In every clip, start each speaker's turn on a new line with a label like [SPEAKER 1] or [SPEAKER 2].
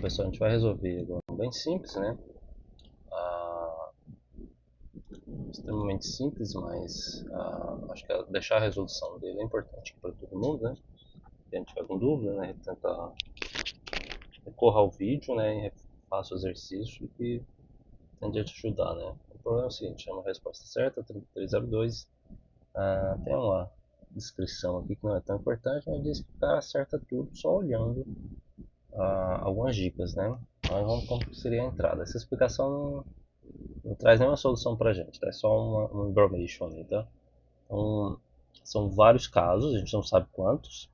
[SPEAKER 1] pessoal, a gente vai resolver agora bem simples, né? Extremamente simples, mas acho que deixar a resolução dele é importante para todo mundo, né? Se a gente tiver com dúvida, né? Tentar recorra ao vídeo, né? E faça o exercício que tende a te ajudar, né? O problema é o seguinte, chama a resposta certa, 3302. Tem uma descrição aqui que não é tão importante, mas diz que o cara acerta tudo só olhando algumas dicas, né? Mas vamos como seria a entrada. Essa explicação não traz nenhuma solução pra gente, é só uma information ali, tá? Então, são vários casos, a gente não sabe quantos.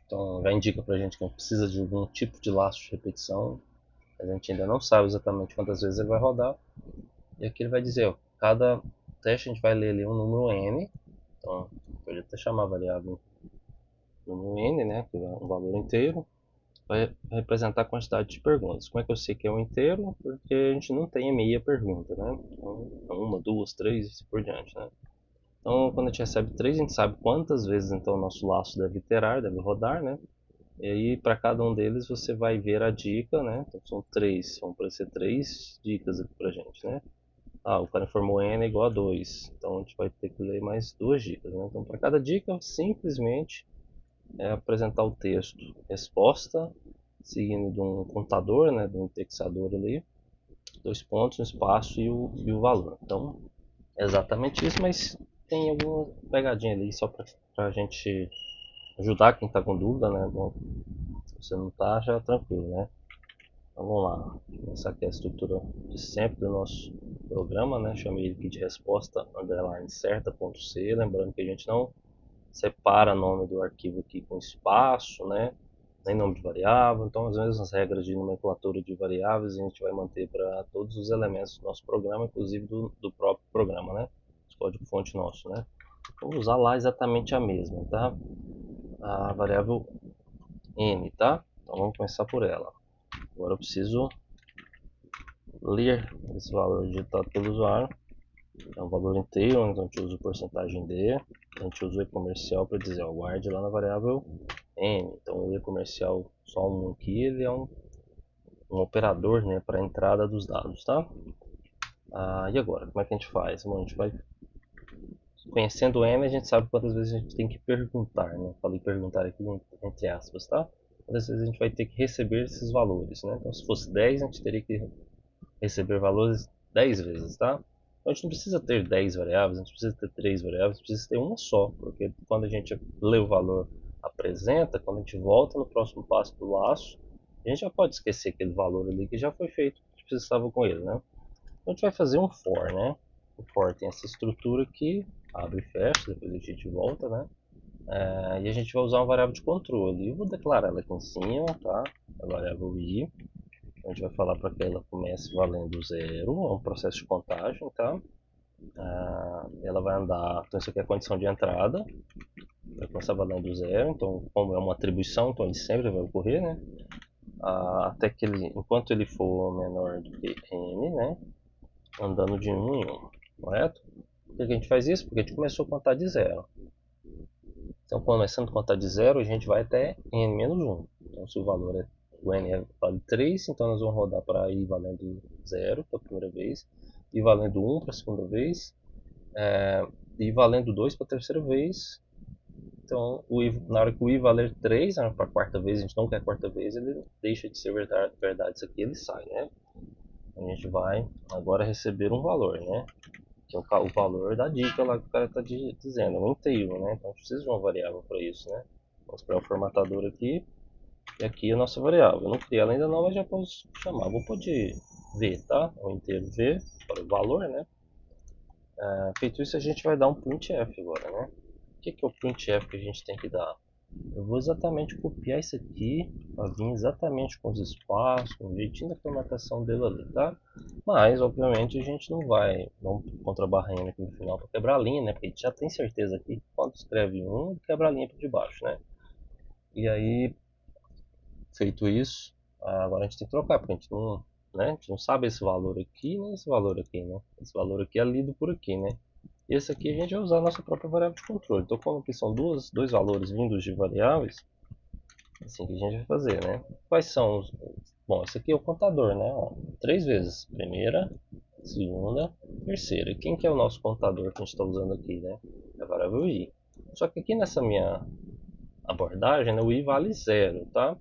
[SPEAKER 1] Então já indica pra gente que a gente precisa de algum tipo de laço de repetição. A gente ainda não sabe exatamente quantas vezes ele vai rodar. E aqui ele vai dizer, ó, cada teste a gente vai ler ali um número n. Então, pode até chamar a variável número n, né, que é um valor inteiro. Vai representar a quantidade de perguntas. Como é que eu sei que é um inteiro? Porque a gente não tem meia pergunta, né? Então, uma, duas, três e assim por diante, né? Então, quando a gente recebe 3, a gente sabe quantas vezes então o nosso laço deve iterar, deve rodar, né? E aí, para cada um deles, você vai ver a dica, né? Então, são 3, vão aparecer 3 dicas aqui pra gente, né? O cara informou n é igual a 2, então a gente vai ter que ler mais 2 dicas, né? Então, para cada dica, simplesmente apresentar o texto resposta, seguindo de um contador, né? De um indexador ali, 2 pontos, um espaço e o valor. Então, é exatamente isso, mas tem alguma pegadinha ali só para a gente ajudar quem está com dúvida, né? Bom, se você não está, já é tranquilo, né? Então vamos lá. Essa aqui é a estrutura de sempre do nosso programa, né? Chamei ele aqui de resposta underline certa.c. Lembrando que a gente não separa nome do arquivo aqui com espaço, né? Nem nome de variável. Então as mesmas regras de nomenclatura de variáveis a gente vai manter para todos os elementos do nosso programa, inclusive do próprio programa, né? O código fonte nosso, né? Vamos usar lá exatamente a mesma, tá? A variável n, tá? Então vamos começar por ela. Agora eu preciso ler esse valor digitado pelo usuário. É um valor inteiro, então a gente usa o porcentagem D. A gente usa o e-comercial para dizer, ó, guarde lá na variável n. Então o e-comercial, só um aqui, ele é um operador, né, para a entrada dos dados, tá? E agora, como é que a gente faz? Bom, a gente vai conhecendo o n, a gente sabe quantas vezes a gente tem que perguntar, né? Falei perguntar aqui entre aspas, tá? Quantas vezes a gente vai ter que receber esses valores, né? Então se fosse 10, a gente teria que receber valores 10 vezes, tá? Então a gente não precisa ter 10 variáveis, a gente precisa ter 3 variáveis, a gente precisa ter uma só, porque quando a gente lê o valor apresenta, quando a gente volta no próximo passo do laço, a gente já pode esquecer aquele valor ali que já foi feito, a gente precisava com ele, né? Então a gente vai fazer um for, né? O for tem essa estrutura aqui, abre e fecha, depois a gente volta, né? E a gente vai usar uma variável de controle. Eu vou declarar ela aqui em cima, tá? A variável i. A gente vai falar para que ela comece valendo 0, é um processo de contagem, tá? Ela vai andar, então isso aqui é a condição de entrada, vai começar valendo 0, então como é uma atribuição, então ele sempre vai ocorrer, né? Até que ele, enquanto ele for menor do que n, né? Andando de 1 em 1, correto? Por que a gente faz isso? Porque a gente começou a contar de 0. Então, começando a contar de 0, a gente vai até n menos 1. Então, se o valor o n vale 3, então nós vamos rodar para i valendo 0 para a primeira vez, i valendo 1 para a segunda vez, i valendo 2 para a terceira vez. Então, na hora que o i valer 3, para a quarta vez, a gente não quer a quarta vez, ele deixa de ser verdade isso aqui, ele sai, né? A gente vai agora receber um valor, né? Que é o valor da dica lá que o cara está dizendo, é um inteiro, né? Então a gente precisa de uma variável para isso, né? Vamos para o formatador aqui, e aqui a nossa variável. Eu não criei ela ainda não, mas já posso chamar. Vou pôr v, tá? O inteiro v para o valor, né? Feito isso, a gente vai dar um printf agora, né? O que é o printf que a gente tem que dar? Eu vou exatamente copiar isso aqui para vir exatamente com os espaços, com o jeitinho da formatação dele ali, tá? Mas, obviamente, a gente não vai contra a barrinha aqui no final para quebrar a linha, né? Porque a gente já tem certeza aqui que quando escreve um, ele quebra a linha por debaixo, né? E aí, feito isso, agora a gente tem que trocar, porque a gente não, né? A gente não sabe esse valor aqui, nem esse valor aqui, né? Esse valor aqui é lido por aqui, né? E esse aqui a gente vai usar a nossa própria variável de controle. Então, como aqui são dois valores vindos de variáveis, assim que a gente vai fazer, né? Quais são Bom, esse aqui é o contador, né? Ó, 3 vezes. Primeira, segunda, terceira. E quem que é o nosso contador que a gente está usando aqui, né? É a variável i. Só que aqui nessa minha abordagem, né, o i vale 0, tá?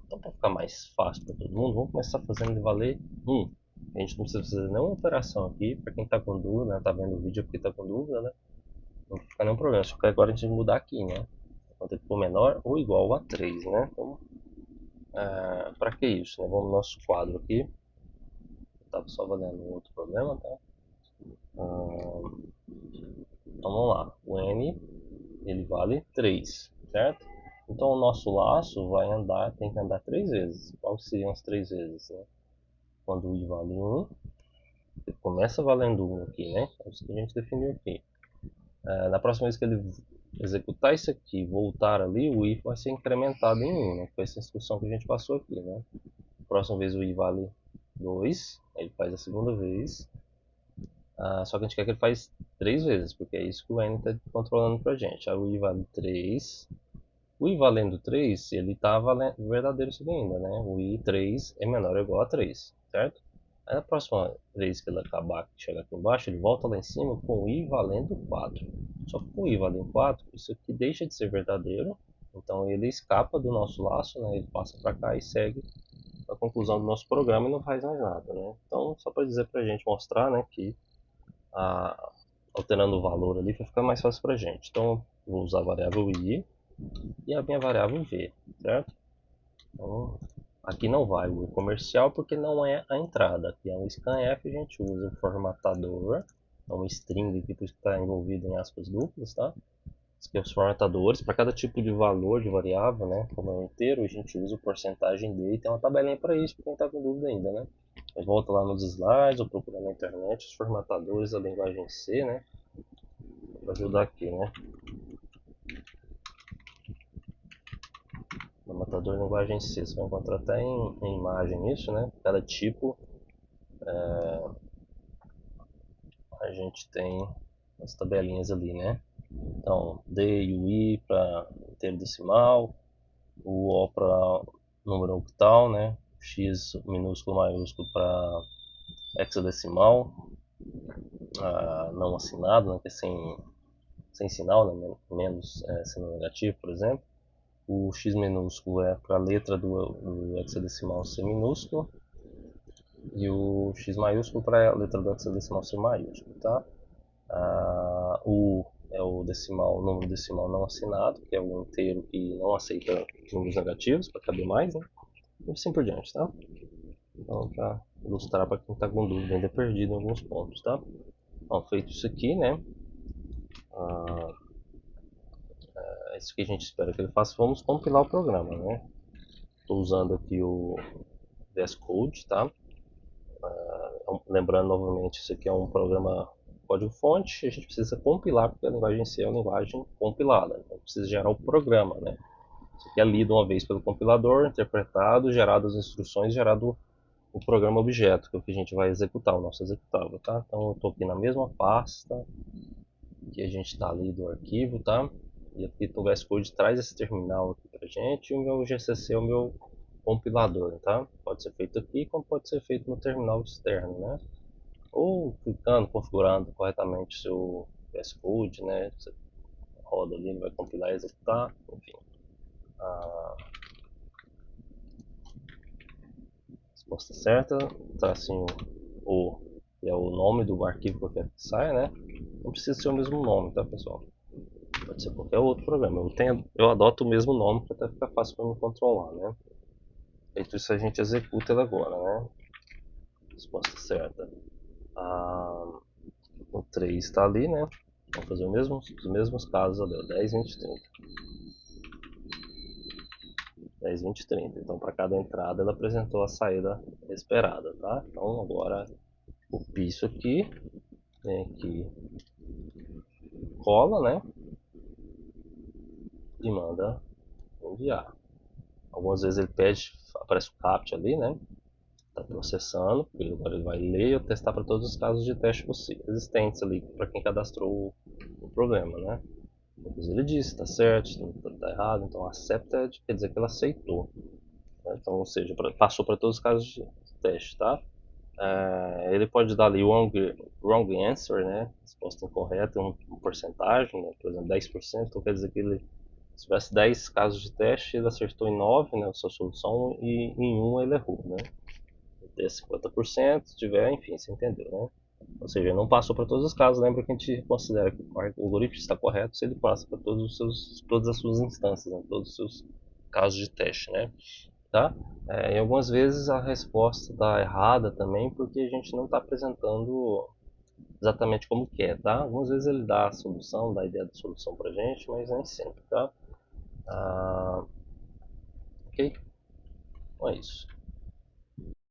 [SPEAKER 1] Então, para ficar mais fácil para todo mundo, vamos começar fazendo ele valer 1. A gente não precisa fazer nenhuma operação aqui. Para quem está com dúvida, né, tá vendo o vídeo porque está com dúvida, né? Não fica nenhum problema. Só que agora a gente vai mudar aqui, né? Quando ele for menor ou igual a 3, né? Então, para que isso? Né? Vamos no nosso quadro aqui. Estava só valendo um outro problema, tá? Então vamos lá. O n ele vale 3, certo? Então o nosso laço vai andar, tem que andar 3 vezes. Quais seriam as 3 vezes? Né? Quando o i vale 1, ele começa valendo 1 aqui, né? É isso que a gente definiu aqui. Na próxima vez que ele executar isso aqui e voltar ali, o i vai ser incrementado em 1, né? Foi essa instrução que a gente passou aqui, né? Próxima vez o i vale 2, ele faz a segunda vez. Só que a gente quer que ele faz 3 vezes, porque é isso que o n está controlando pra gente. Aí o i vale 3. O i valendo 3, ele está verdadeiro isso aqui ainda, né? O i 3 é menor ou igual a 3, certo? Aí na próxima vez que ele acabar, chegar aqui embaixo, ele volta lá em cima com o i valendo 4. Só que com o i valendo 4, isso aqui deixa de ser verdadeiro. Então ele escapa do nosso laço, né? Ele passa para cá e segue a conclusão do nosso programa e não faz mais nada, né? Então só para dizer para a gente mostrar, né, que alterando o valor ali vai ficar mais fácil para a gente. Então vou usar a variável i e a minha variável v, certo? Então, aqui não vai o comercial porque não é a entrada. Aqui é um scanf, a gente usa o formatador, é um string aqui, por isso que está envolvido em aspas duplas, tá? Esses aqui são os formatadores. Para cada tipo de valor de variável, né, como é um inteiro, a gente usa o porcentagem d e tem uma tabelinha para isso, para quem está com dúvida ainda, né? Aí volta lá nos slides ou procura na internet os formatadores da linguagem C, né? Para ajudar aqui, né? Formatador linguagem C, você vai encontrar até em imagem isso, né? Cada tipo a gente tem as tabelinhas ali, né? Então, D e o I para inteiro decimal, o O para número octal, né? X minúsculo maiúsculo para hexadecimal, não assinado, né? Que é sem sinal, né? Menos sinal negativo, por exemplo. O X minúsculo é para a letra do hexadecimal ser minúsculo e o X maiúsculo para a letra do hexadecimal ser maiúsculo, tá? O é o decimal, o número decimal não assinado, que é o inteiro que não aceita números negativos para caber mais, né? E assim por diante, tá? Então, para ilustrar para quem está com dúvida, ainda perdido em alguns pontos, tá? Então, feito isso aqui, né? É isso que a gente espera que ele faça. Vamos compilar o programa, né? Estou usando aqui o VS Code, tá? Lembrando novamente, isso aqui é um programa código-fonte, a gente precisa compilar, porque a linguagem em si é uma linguagem compilada, então precisa gerar o programa, né? Isso aqui é lido uma vez pelo compilador, interpretado, gerado as instruções, gerado o programa objeto, que é o que a gente vai executar, o nosso executável, tá? Então eu estou aqui na mesma pasta que a gente está ali do arquivo, tá? E aqui o VS Code traz esse terminal aqui pra gente, e o meu GCC é o meu compilador, tá? Pode ser feito aqui, como pode ser feito no terminal externo, né? Ou clicando, configurando corretamente o seu VS Code, né? Você roda ali, ele vai compilar e executar, enfim. A resposta certa, tracinho O, que é o nome do arquivo que eu quero que saia, né? Não precisa ser o mesmo nome, tá, pessoal? Pode ser qualquer outro programa. Eu adoto o mesmo nome para até ficar fácil para me controlar, né? Feito isso, a gente executa ele agora, né? Resposta certa. O 3 está ali, né? Vamos fazer os mesmos casos ali, 10, 20, 30. 10, 20, 30. Então, para cada entrada, ela apresentou a saída esperada, tá? Então, agora, copia isso aqui, vem aqui, cola, né? E manda enviar. Algumas vezes ele pede, aparece o CAPTCHA ali, né? Está processando, agora ele vai ler e testar para todos os casos de teste possíveis existentes ali, para quem cadastrou o programa, né? Depois ele diz se está certo, se está errado, então accepted quer dizer que ele aceitou. Né? Então, ou seja, passou para todos os casos de teste, tá? Ele pode dar ali wrong answer, né? Resposta incorreta, uma porcentagem, né? Por exemplo, 10%, então quer dizer que ele, se tivesse 10 casos de teste, ele acertou em 9, né, a sua solução, e em um ele errou, né? Ele tem 50%, se tiver, enfim, você entendeu, né? Ou seja, não passou para todos os casos. Lembra que a gente considera que o algoritmo está correto se ele passa para todas as suas instâncias, né? Todos os seus casos de teste, né? Tá? E algumas vezes a resposta está errada também porque a gente não está apresentando exatamente como quer, tá? Algumas vezes ele dá a solução, dá a ideia da solução para a gente, mas nem sempre, tá? Ok? Então é isso.